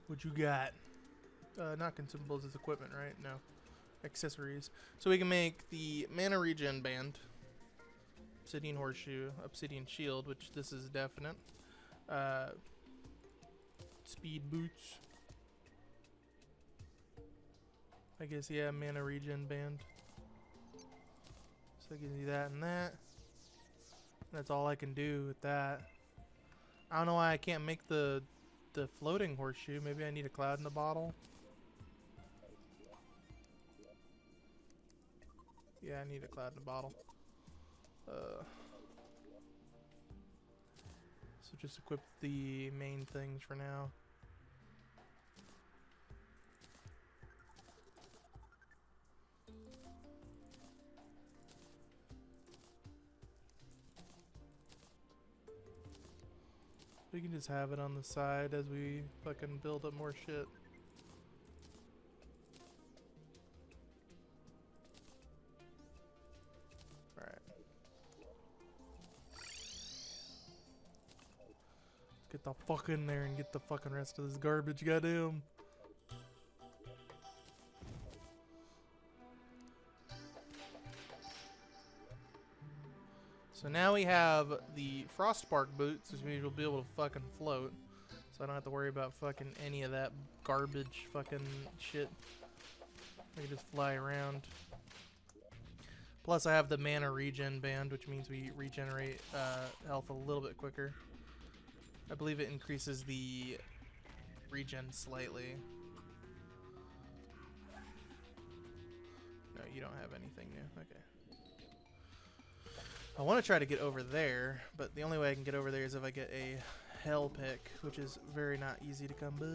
What you got? Not consumables, it's equipment, right? No. Accessories. So we can make the mana regen band, obsidian horseshoe, obsidian shield, which this is definite. Speed boots. I guess, yeah, mana regen band. So I can do that and that. That's all I can do with that. I don't know why I can't make the floating horseshoe. Maybe I need a cloud in the bottle. Yeah, I need a cloud in the bottle. So just equip the main things for now. We can just have it on the side as we fucking build up more shit. Alright. Get the fuck in there and get the fucking rest of this garbage, goddamn. So now we have the Frostbark boots, which means we'll be able to fucking float. So I don't have to worry about fucking any of that garbage fucking shit. I can just fly around. Plus I have the mana regen band, which means we regenerate health a little bit quicker. I believe it increases the regen slightly. No, you don't have anything new. Okay. I want to try to get over there, but the only way I can get over there is if I get a hell pick, which is very not easy to come by.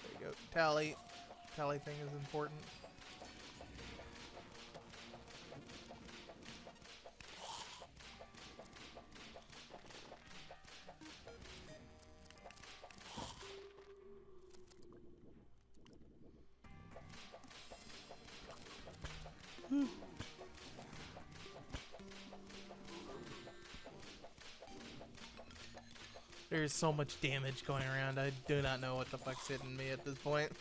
There you go. Tally. Tally thing is important. There's so much damage going around, I do not know what the fuck's hitting me at this point.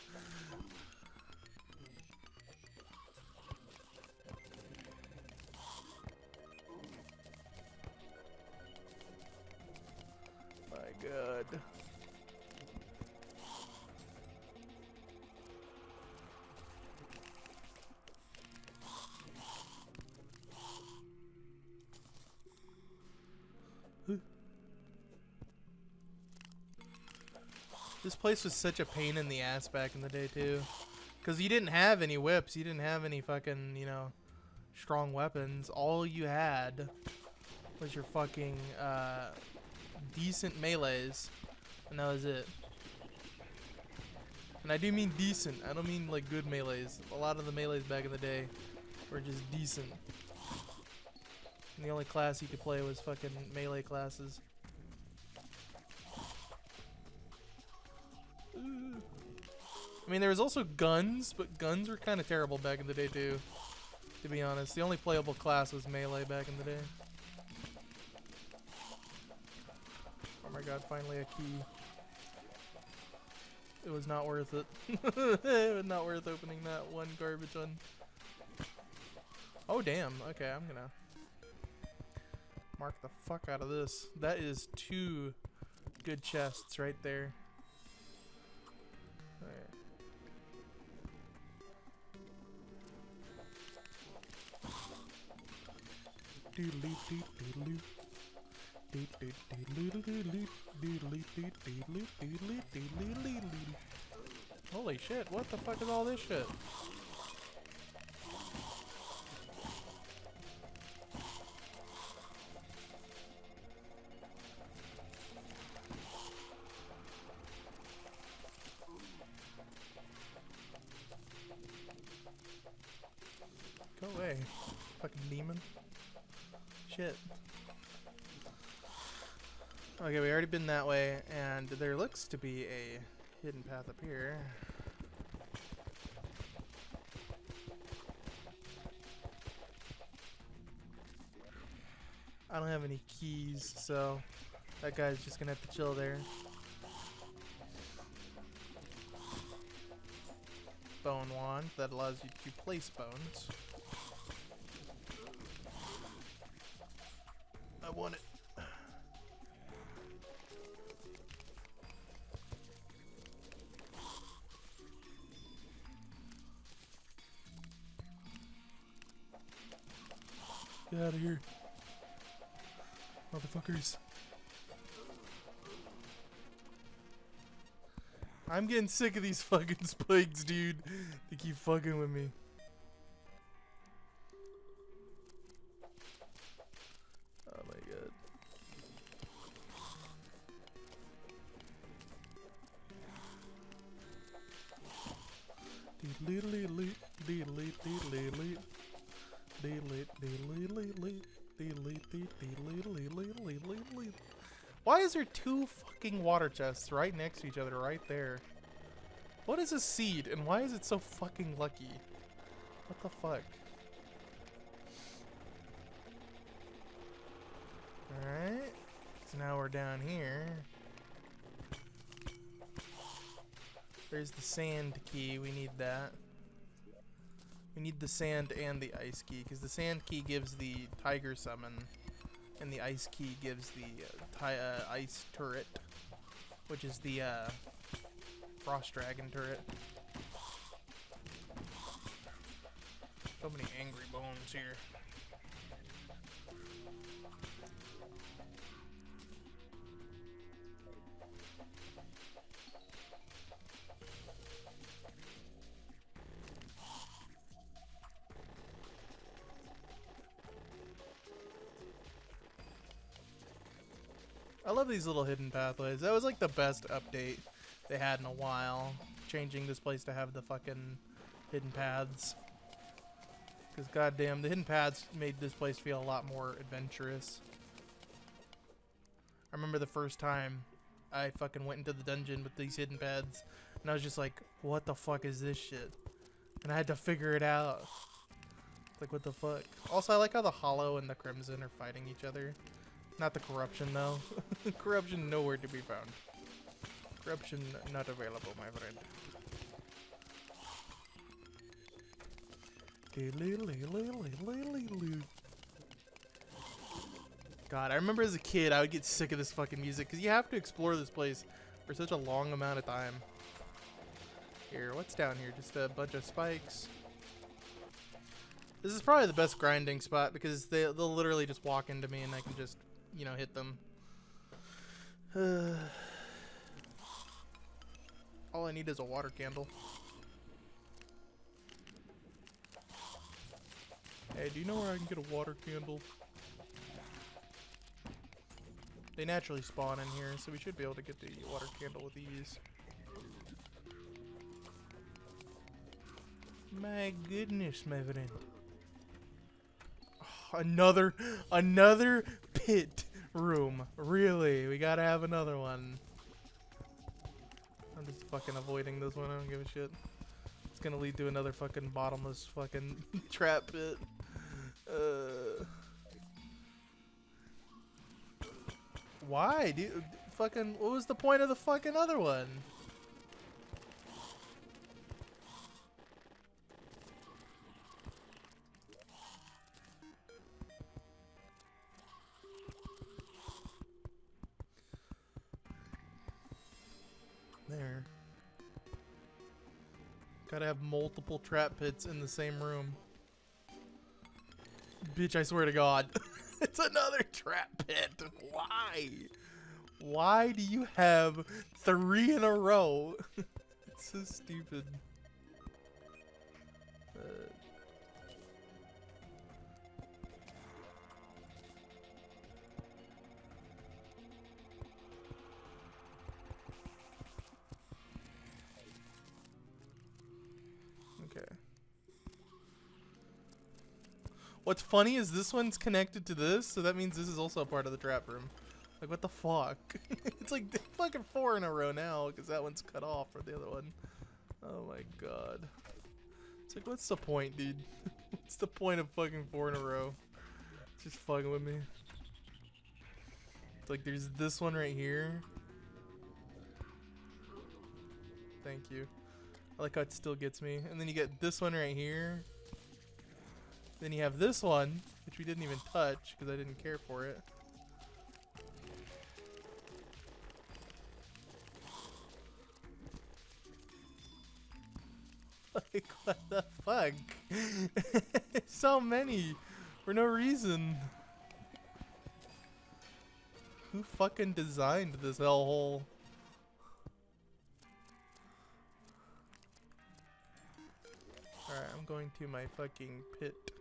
My god. This place was such a pain in the ass back in the day, too. Because you didn't have any whips. You didn't have any fucking, you know, strong weapons. All you had was your fucking decent melees. And that was it. And I do mean decent. I don't mean, like, good melees. A lot of the melees back in the day were just decent. And the only class you could play was fucking melee classes. I mean, there was also guns, but guns were kind of terrible back in the day too, to be honest. The only playable class was melee back in the day. Oh my god, finally a key. It was not worth it. It was not worth opening that one garbage one. Oh damn, okay, I'm gonna mark the fuck out of this. That is 2 good chests right there. Holy shit, what the fuck is all this shit? Go away, fucking demon. Shit. Okay, we already been that way, and there looks to be a hidden path up here. I don't have any keys, so that guy's just gonna have to chill there. Bone wand that allows you to place bones. I want it. Get out of here. Motherfuckers. I'm getting sick of these fucking spikes, dude. They keep fucking with me. Oh my god. Why is there two fucking water chests right next to each other right there? What is a seed and why is it so fucking lucky? What the fuck? Alright. So now we're down here. There's the sand key. We need that. We need the sand and the ice key, because the sand key gives the tiger summon, and the ice key gives the ice turret, which is the frost dragon turret. So many angry bones here. I love these little hidden pathways. That was like the best update they had in a while. Changing this place to have the fucking hidden paths. Because goddamn, the hidden paths made this place feel a lot more adventurous. I remember the first time I fucking went into the dungeon with these hidden paths. And I was just like, what the fuck is this shit? And I had to figure it out. Like, what the fuck? Also, I like how the Hollow and the Crimson are fighting each other. Not the Corruption, though. Corruption nowhere to be found. Corruption not available, my friend. God, I remember as a kid, I would get sick of this fucking music, because you have to explore this place for such a long amount of time. Here, what's down here? Just a bunch of spikes. This is probably the best grinding spot, because they'll literally just walk into me and I can just, you know, hit them. All I need is a water candle. Hey, do you know where I can get a water candle? They naturally spawn in here, so we should be able to get the water candle with ease. My goodness, my friend. Oh, another pit room. Really? We gotta have another one. I'm just fucking avoiding this one. I don't give a shit. It's gonna lead to another fucking bottomless fucking trap pit. Why? Dude, fucking, what was the point of the fucking other one? There. Gotta have multiple trap pits in the same room. Bitch, I swear to God. It's another trap pit. Why? Why do you have 3 in a row? It's so stupid. Okay. What's funny is this one's connected to this, so that means this is also a part of the trap room. Like, what the fuck? It's like fucking 4 in a row now, because that one's cut off for the other one. Oh my god. It's like, what's the point, dude? What's the point of fucking 4 in a row? Just fucking with me. It's like there's this one right here. Thank you. I like how it still gets me. And then you get this one right here. Then you have this one, which we didn't even touch because I didn't care for it. Like, what the fuck? So many for no reason. Who fucking designed this hellhole? Alright, I'm going to my fucking pit.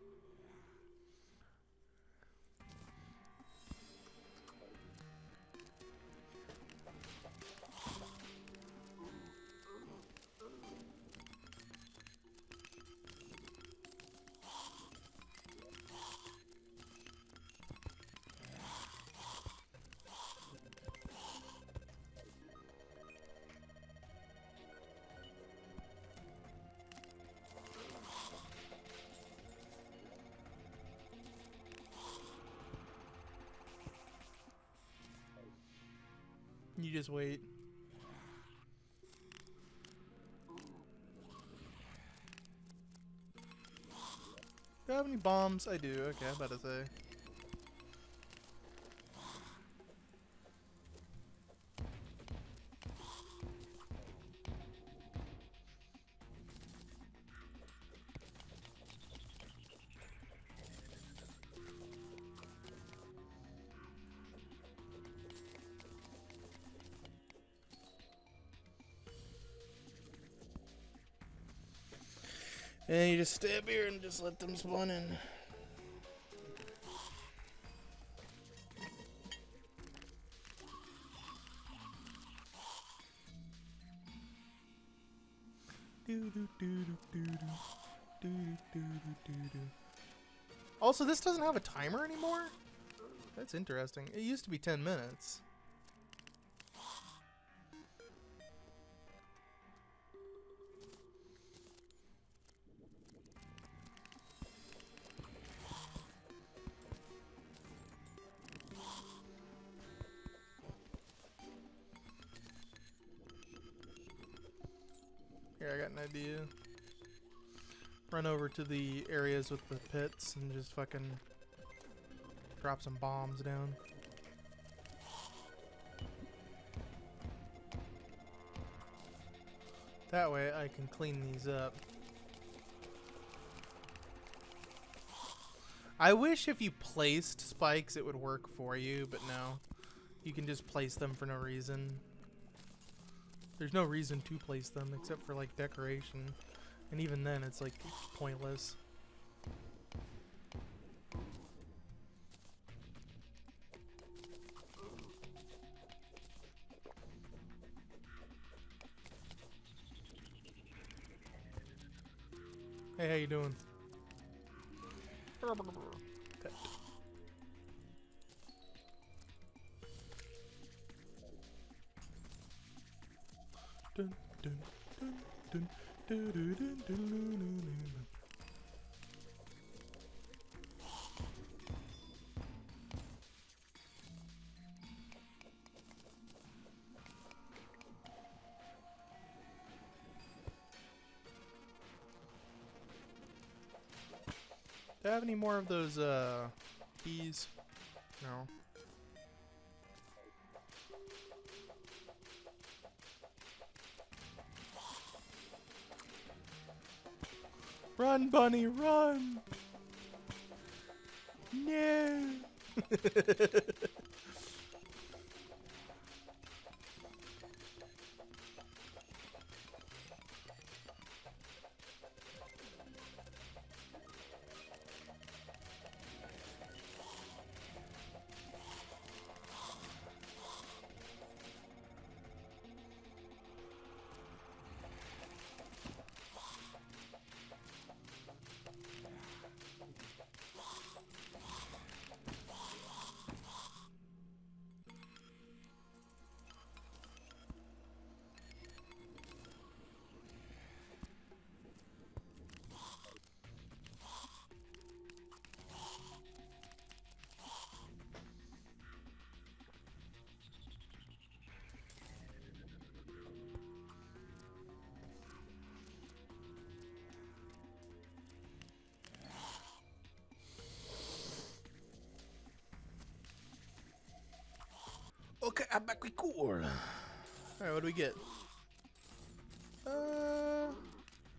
You just wait. Do I have any bombs? I do. Okay, I'm about to say. And you just stay up here and just let them spawn in. Also, this doesn't have a timer anymore? That's interesting. It used to be 10 minutes. Here, I got an idea. Run over to the areas with the pits and just fucking drop some bombs down. That way I can clean these up. I wish if you placed spikes it would work for you, but no. You can just place them for no reason. There's no reason to place them except for like decoration. And even then it's like pointless. Hey, how you doing? Pet. Dun, dun, dun, dun, dun, dun, dun, dun, dun, dun. Do I have any more of those keys? No. Run, bunny, run! No! Abaquicool. Alright, what do we get?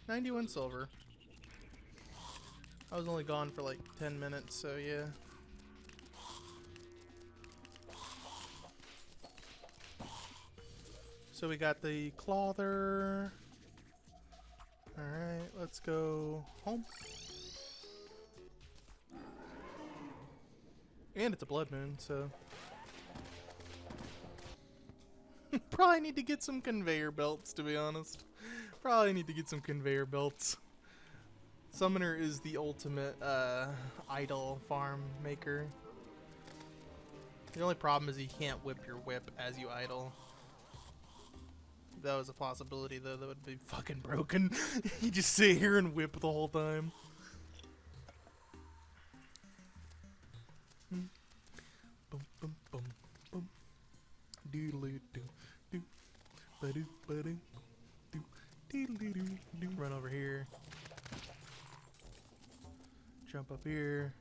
91 silver. I was only gone for like 10 minutes, so yeah. So we got the clother. Alright, let's go home. And it's a blood moon, so probably need to get some conveyor belts, to be honest. Probably need to get some conveyor belts. Summoner is the ultimate idle farm maker. The only problem is you can't whip your whip as you idle. If that was a possibility, though, that would be fucking broken. You just sit here and whip the whole time. Boom, boom, boom, boom. Doodle doo doo. Ba-doo, ba-doo, doo. Doodle doo doo. Run over here. Jump up here.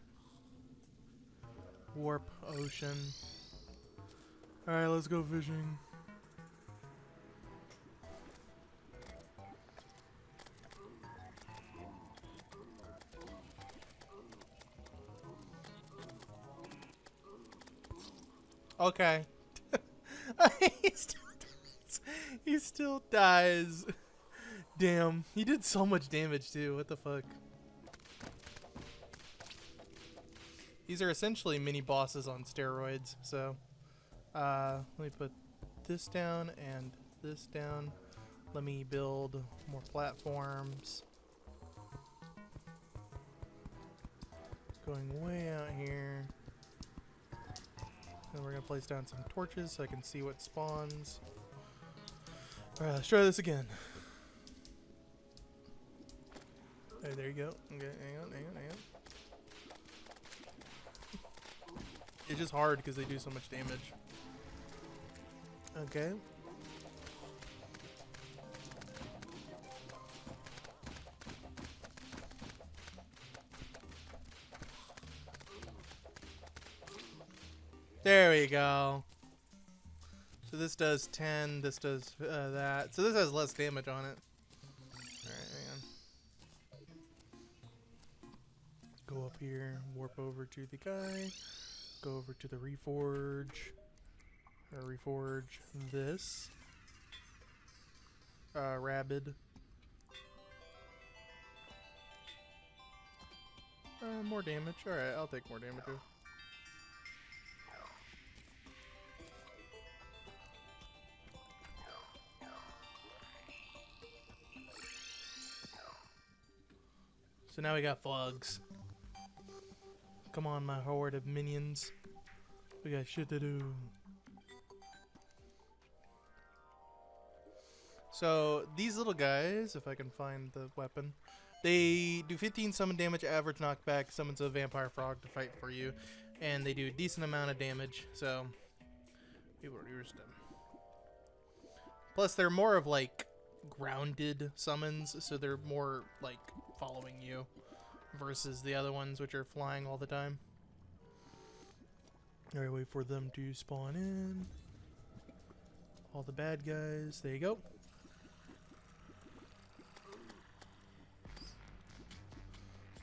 Warp ocean. Alright, let's go fishing. Okay. He still dies. Damn. He did so much damage too. What the fuck? These are essentially mini bosses on steroids. So, let me put this down and this down. Let me build more platforms. Going way out here. And we're gonna place down some torches so I can see what spawns. Alright, let's try this again. Hey, there you go. Okay, hang on. It's just hard because they do so much damage. Okay. There we go. So this does 10, this does that. So this has less damage on it. Alright, hang on. Go up here, warp over to the guy, go over to the reforge, or reforge this. Rabid. More damage. Alright, I'll take more damage too. So now we got frogs. Come on, my horde of minions. We got shit to do. So these little guys, if I can find the weapon, they do 15 summon damage, average knockback, summons a vampire frog to fight for you, and they do a decent amount of damage. So we will use them. Plus, they're more of like grounded summons, so they're more like following you versus the other ones which are flying all the time. Alright, wait for them to spawn in. All the bad guys. There you go.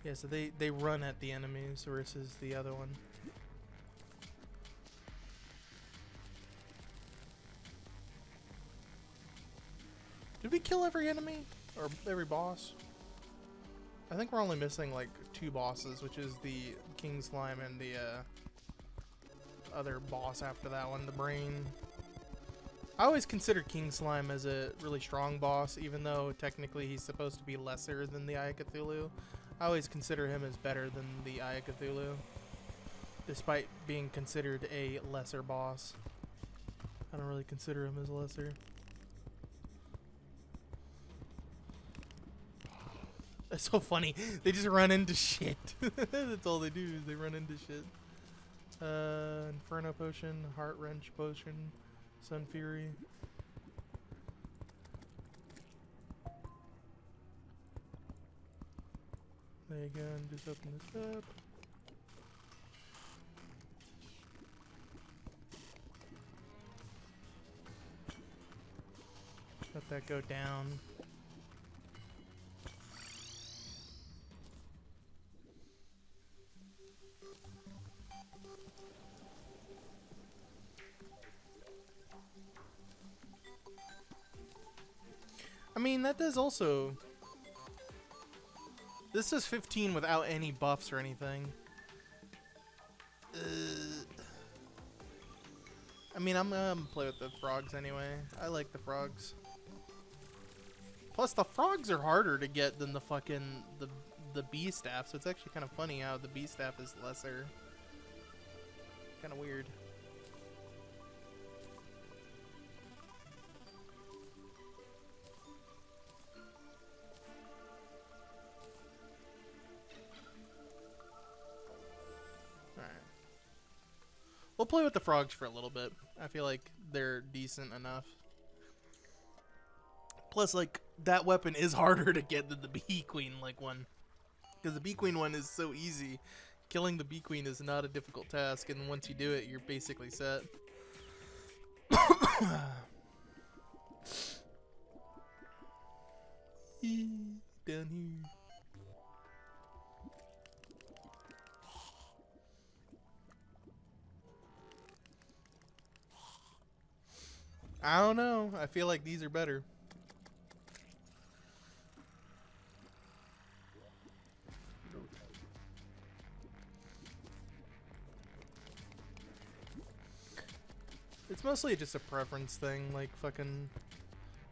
Yeah, so they run at the enemies versus the other one. Did we kill every enemy? Or every boss? I think we're only missing like 2 bosses, which is the King Slime and the other boss after that one, the Brain. I always consider King Slime as a really strong boss, even though technically he's supposed to be lesser than the Eye of Cthulhu. I always consider him as better than the Eye of Cthulhu, despite being considered a lesser boss. I don't really consider him as lesser. That's so funny. They just run into shit. That's all they do is they run into shit. Inferno Potion, Heart Wrench Potion, Sun Fury. There you go, and just open this up. Let that go down. I mean, that does also... This is 15 without any buffs or anything. I mean, I'm gonna play with the frogs anyway. I like the frogs. Plus, the frogs are harder to get than the fucking... the bee staff, so it's actually kind of funny how the bee staff is lesser. Kind of weird. We'll play with the frogs for a little bit. I feel like they're decent enough. Plus, like, that weapon is harder to get than the bee queen, like, one. Because the bee queen one is so easy. Killing the bee queen is not a difficult task, and once you do it, you're basically set. Down here. I don't know. I feel like these are better. It's mostly just a preference thing. Like, fucking...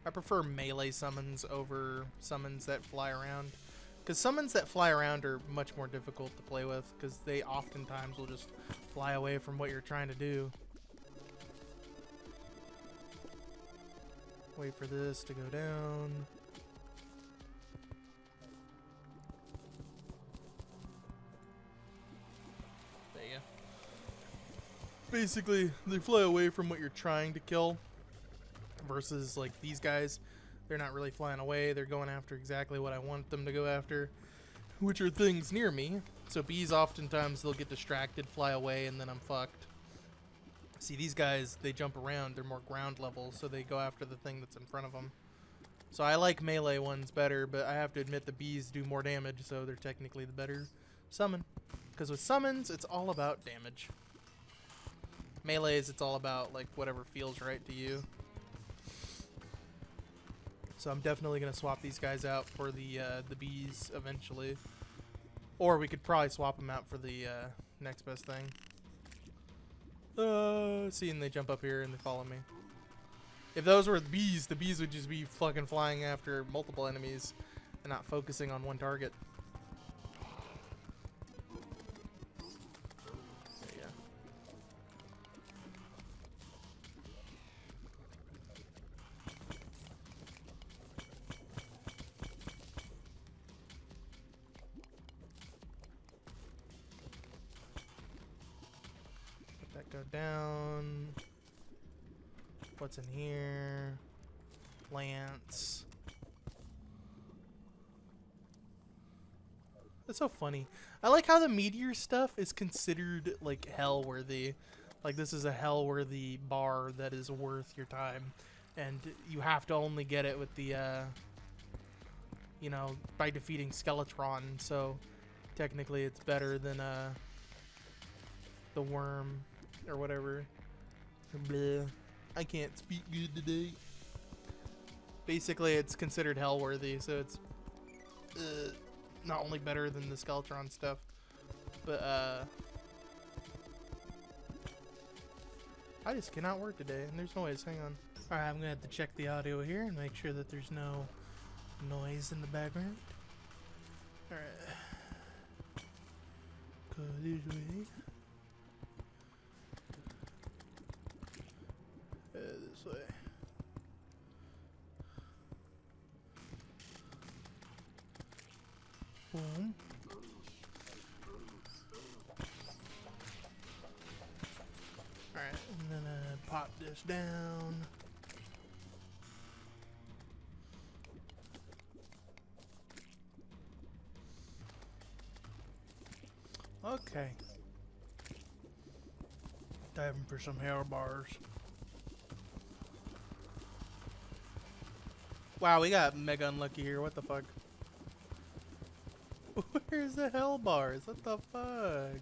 I prefer melee summons over summons that fly around. Because summons that fly around are much more difficult to play with. Because they oftentimes will just fly away from what you're trying to do. Wait for this to go down. There you go. Basically, they fly away from what you're trying to kill. Versus, like, these guys, they're not really flying away. They're going after exactly what I want them to go after, which are things near me. So bees, oftentimes, they'll get distracted, fly away, and then I'm fucked. See, these guys, they jump around. They're more ground level, so they go after the thing that's in front of them. So I like melee ones better, but I have to admit the bees do more damage, so they're technically the better summon. Because with summons, it's all about damage. Melees, it's all about, like, whatever feels right to you. So I'm definitely going to swap these guys out for the bees eventually. Or we could probably swap them out for the next best thing. See, and they jump up here and they follow me. If those were the bees would just be fucking flying after multiple enemies and not focusing on one target. There you go. Let that go down. What's in here? Lance. That's so funny. I like how the meteor stuff is considered, like, hell-worthy. Like, this is a hell-worthy bar that is worth your time. And you have to only get it with the, you know, by defeating Skeletron. So, technically, it's better than, the worm or whatever. Blah. I can't speak good today. Basically, it's considered hell-worthy, so it's not only better than the Skeletron stuff, but I just cannot work today, and there's noise. Hang on. Alright, I'm gonna have to check the audio here and make sure that there's no noise in the background. Alright. Go this way. This way. Boom. Alright, I'm gonna pop this down. Okay. Diving for some hair bars. Wow, we got mega unlucky here. What the fuck? Where's the hell bars? What the fuck?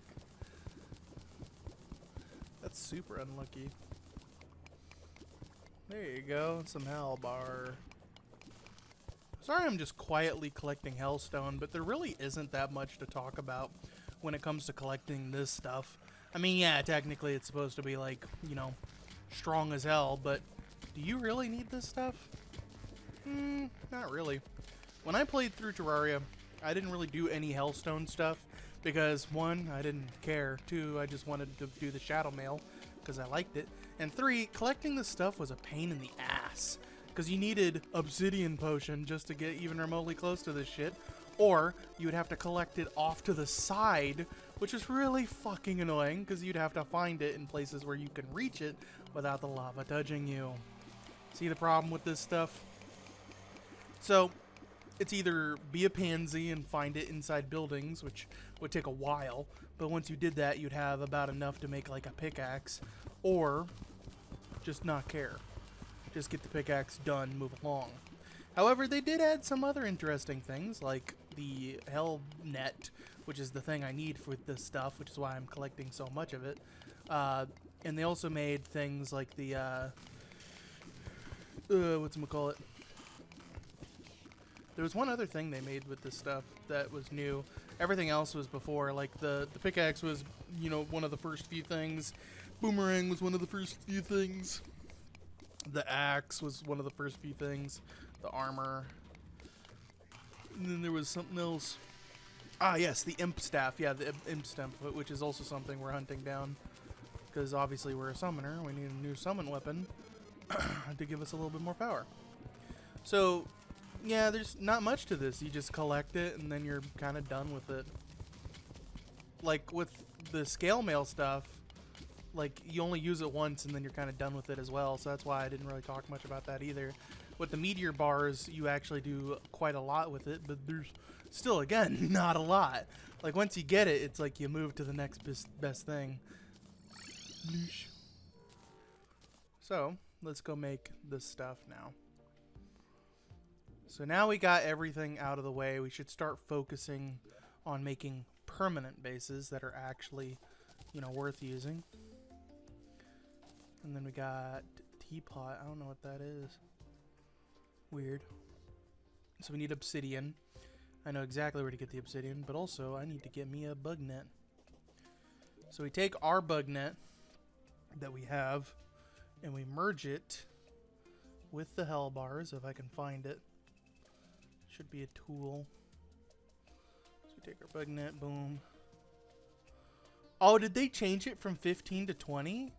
That's super unlucky. There you go. Some hell bar. Sorry I'm just quietly collecting hellstone, but there really isn't that much to talk about when it comes to collecting this stuff. I mean, yeah, technically it's supposed to be like, you know, strong as hell, but do you really need this stuff? Not really. When I played through Terraria, I didn't really do any hellstone stuff because, one, I didn't care. Two, I just wanted to do the shadow mail because I liked it. And three, collecting this stuff was a pain in the ass because you needed obsidian potion just to get even remotely close to this shit, or you would have to collect it off to the side, which is really fucking annoying because you'd have to find it in places where you can reach it without the lava touching you. See the problem with this stuff? So it's either be a pansy and find it inside buildings, which would take a while, but once you did that you'd have about enough to make like a pickaxe, or just not care. Just get the pickaxe done, move along. However, they did add some other interesting things, like the hell net, which is the thing I need for this stuff, which is why I'm collecting so much of it. And they also made things like the, whatchamacallit? There was one other thing they made with this stuff that was new. Everything else was before, like the pickaxe was, you know, one of the first few things. Boomerang was one of the first few things. The axe was one of the first few things. The armor. And then there was something else. Ah, yes, the imp staff. Yeah, the imp staff, which is also something we're hunting down. Because obviously we're a summoner. We need a new summon weapon to give us a little bit more power. So, yeah, there's not much to this. You just collect it and then you're kind of done with it. Like with the scale mail stuff, like you only use it once and then you're kind of done with it as well. So that's why I didn't really talk much about that either. With the meteor bars, you actually do quite a lot with it, but there's still, again, not a lot. Like once you get it, it's like you move to the next best thing. So let's go make this stuff now. So now we got everything out of the way, we should start focusing on making permanent bases that are actually, you know, worth using. And then we got teapot. I don't know what that is. Weird. So we need obsidian. I know exactly where to get the obsidian, but also I need to get me a bug net. So we take our bug net that we have and we merge it with the hell bars, if I can find it. Should be a tool. So we take our bug net, boom. Oh, did they change it from 15 to 20?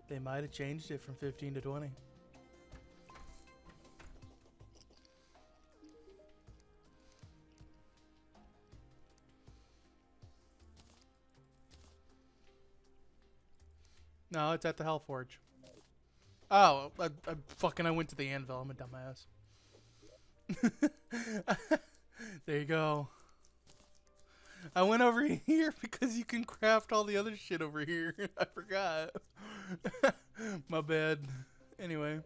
They might have changed it from 15 to 20. No, it's at the Hellforge. Oh, I went to the anvil. I'm a dumbass. There you go. I went over here because you can craft all the other shit over here. I forgot. My bad. Anyway.